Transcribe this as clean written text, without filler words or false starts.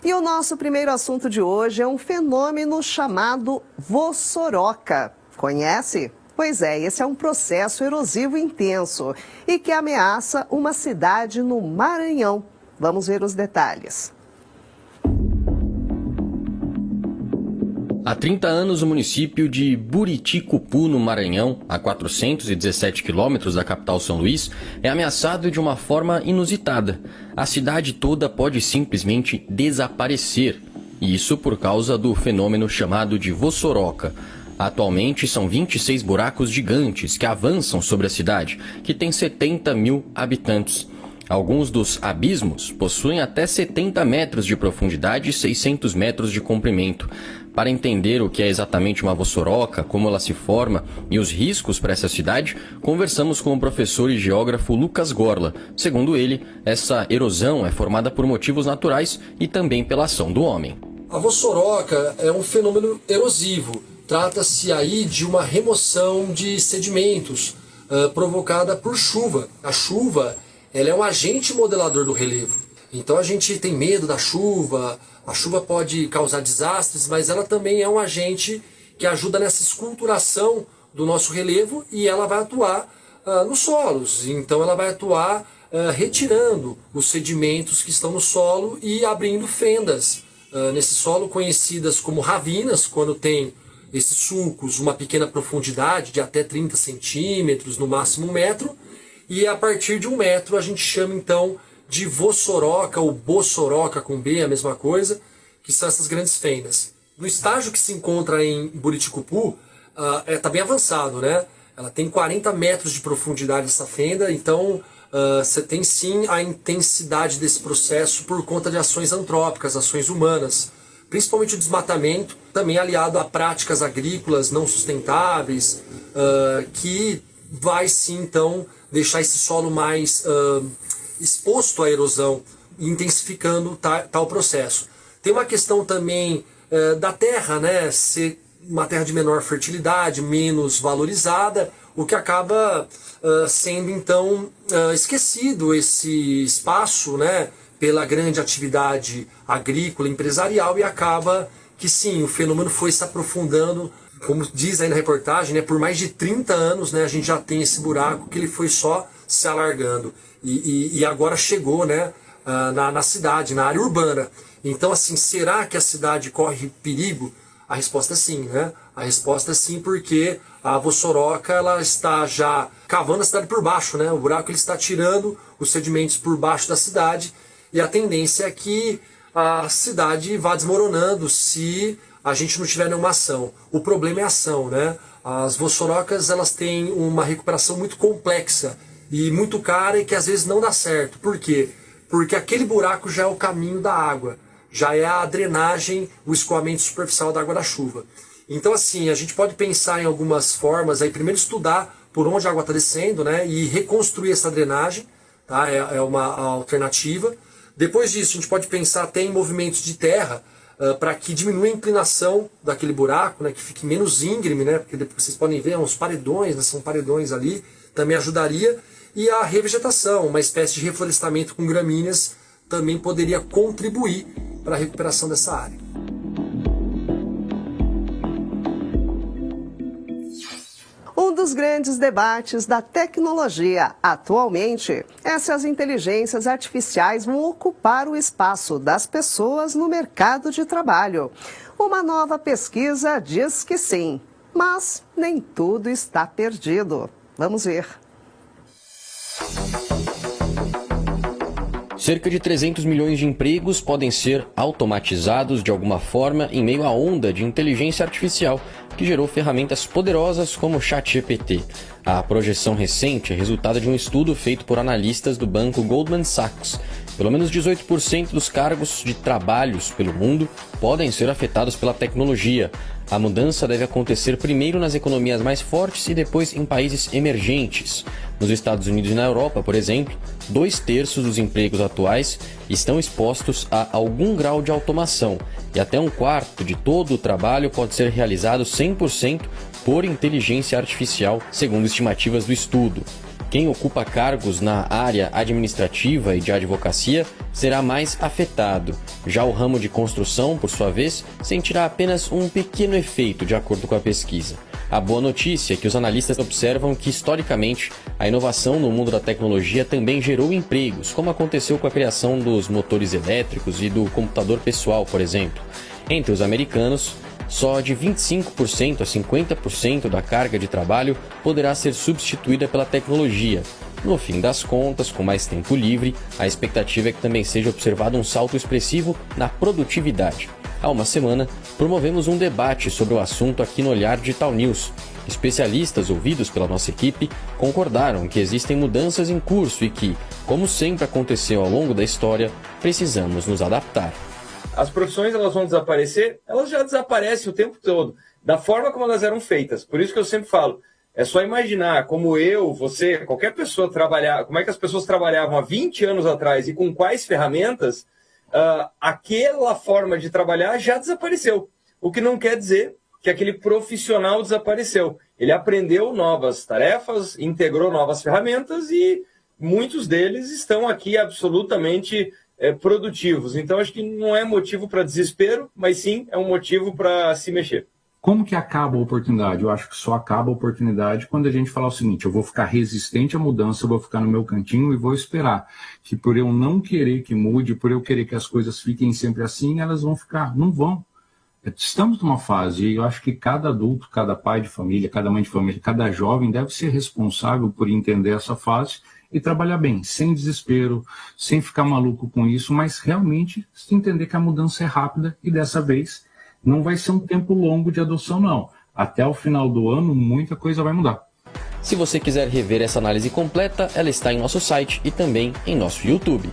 E o nosso primeiro assunto de hoje é um fenômeno chamado vossoroca. Conhece? Pois é, esse é um processo erosivo intenso e que ameaça uma cidade no Maranhão. Vamos ver os detalhes. Há 30 anos, o município de Buriticupu, no Maranhão, a 417 quilômetros da capital São Luís, é ameaçado de uma forma inusitada. A cidade toda pode simplesmente desaparecer, e isso por causa do fenômeno chamado de vossoroca. Atualmente, são 26 buracos gigantes que avançam sobre a cidade, que tem 70 mil habitantes. Alguns dos abismos possuem até 70 metros de profundidade e 600 metros de comprimento. Para entender o que é exatamente uma vossoroca, como ela se forma e os riscos para essa cidade, conversamos com o professor e geógrafo Lucas Gorla. Segundo ele, essa erosão é formada por motivos naturais e também pela ação do homem. A vossoroca é um fenômeno erosivo. Trata-se aí de uma remoção de sedimentos provocada por chuva. A chuva, ela é um agente modelador do relevo. Então a gente tem medo da chuva, a chuva pode causar desastres, mas ela também é um agente que ajuda nessa esculturação do nosso relevo e ela vai atuar nos solos. Então ela vai atuar retirando os sedimentos que estão no solo e abrindo fendas nesse solo, conhecidas como ravinas, quando tem esses sulcos, uma pequena profundidade de até 30 centímetros, no máximo 1 metro, e a partir de 1 metro a gente chama então de vossoroca ou bossoroca com B, a mesma coisa, que são essas grandes fendas. No estágio que se encontra em Buriticupu, está bem avançado, né? Ela tem 40 metros de profundidade essa fenda, então você tem sim a intensidade desse processo por conta de ações antrópicas, ações humanas, principalmente o desmatamento, também aliado a práticas agrícolas não sustentáveis, que vai sim então deixar esse solo mais exposto à erosão, intensificando tal processo. Tem uma questão também da terra, né, ser uma terra de menor fertilidade, menos valorizada, o que acaba sendo então esquecido esse espaço, né, pela grande atividade agrícola, empresarial, e acaba que sim, o fenômeno foi se aprofundando, como diz aí na reportagem, né, por mais de 30 anos, né, a gente já tem esse buraco que ele foi só se alargando. E agora chegou, né, na cidade, na área urbana. Então, assim, será que a cidade corre perigo? A resposta é sim, né? A resposta é sim, porque a vossoroca ela está já cavando a cidade por baixo, né? O buraco ele está tirando os sedimentos por baixo da cidade e a tendência é que a cidade vá desmoronando se a gente não tiver nenhuma ação. O problema é a ação, né? As vossorocas elas têm uma recuperação muito complexa e muito cara e que às vezes não dá certo. Por quê? Porque aquele buraco já é o caminho da água, já é a drenagem, o escoamento superficial da água da chuva. Então assim, a gente pode pensar em algumas formas, aí primeiro estudar por onde a água está descendo, né, e reconstruir essa drenagem, tá? É uma alternativa. Depois disso, a gente pode pensar até em movimentos de terra, para que diminua a inclinação daquele buraco, né, que fique menos íngreme, né, porque depois vocês podem ver uns paredões, né, são paredões ali, também ajudaria. E a revegetação, uma espécie de reflorestamento com gramíneas, também poderia contribuir para a recuperação dessa área. Um dos grandes debates da tecnologia atualmente é se as inteligências artificiais vão ocupar o espaço das pessoas no mercado de trabalho. Uma nova pesquisa diz que sim, mas nem tudo está perdido. Vamos ver. Cerca de 300 milhões de empregos podem ser automatizados de alguma forma em meio à onda de inteligência artificial que gerou ferramentas poderosas como o ChatGPT. A projeção recente é resultado de um estudo feito por analistas do banco Goldman Sachs. Pelo menos 18% dos cargos de trabalhos pelo mundo podem ser afetados pela tecnologia. A mudança deve acontecer primeiro nas economias mais fortes e depois em países emergentes. Nos Estados Unidos e na Europa, por exemplo, 2/3 dos empregos atuais estão expostos a algum grau de automação e até 1/4 de todo o trabalho pode ser realizado 100% por inteligência artificial, segundo estimativas do estudo. Quem ocupa cargos na área administrativa e de advocacia será mais afetado. Já o ramo de construção, por sua vez, sentirá apenas um pequeno efeito, de acordo com a pesquisa. A boa notícia é que os analistas observam que, historicamente, a inovação no mundo da tecnologia também gerou empregos, como aconteceu com a criação dos motores elétricos e do computador pessoal, por exemplo. Entre os americanos, só de 25% a 50% da carga de trabalho poderá ser substituída pela tecnologia. No fim das contas, com mais tempo livre, a expectativa é que também seja observado um salto expressivo na produtividade. Há uma semana, promovemos um debate sobre o assunto aqui no Olhar Digital News. Especialistas ouvidos pela nossa equipe concordaram que existem mudanças em curso e que, como sempre aconteceu ao longo da história, precisamos nos adaptar. As profissões elas vão desaparecer, elas já desaparecem o tempo todo, da forma como elas eram feitas. Por isso que eu sempre falo, é só imaginar como eu, você, qualquer pessoa trabalhar, como é que as pessoas trabalhavam há 20 anos atrás e com quais ferramentas, aquela forma de trabalhar já desapareceu. O que não quer dizer que aquele profissional desapareceu. Ele aprendeu novas tarefas, integrou novas ferramentas e muitos deles estão aqui absolutamente produtivos. Então, acho que não é motivo para desespero, mas sim é um motivo para se mexer. Como que acaba a oportunidade? Eu acho que só acaba a oportunidade quando a gente falar o seguinte, eu vou ficar resistente à mudança, eu vou ficar no meu cantinho e vou esperar que por eu não querer que mude, por eu querer que as coisas fiquem sempre assim, elas vão ficar, não vão. Estamos numa fase e eu acho que cada adulto, cada pai de família, cada mãe de família, cada jovem deve ser responsável por entender essa fase e trabalhar bem, sem desespero, sem ficar maluco com isso, mas realmente entender que a mudança é rápida e dessa vez não vai ser um tempo longo de adoção, não. Até o final do ano, muita coisa vai mudar. Se você quiser rever essa análise completa, ela está em nosso site e também em nosso YouTube.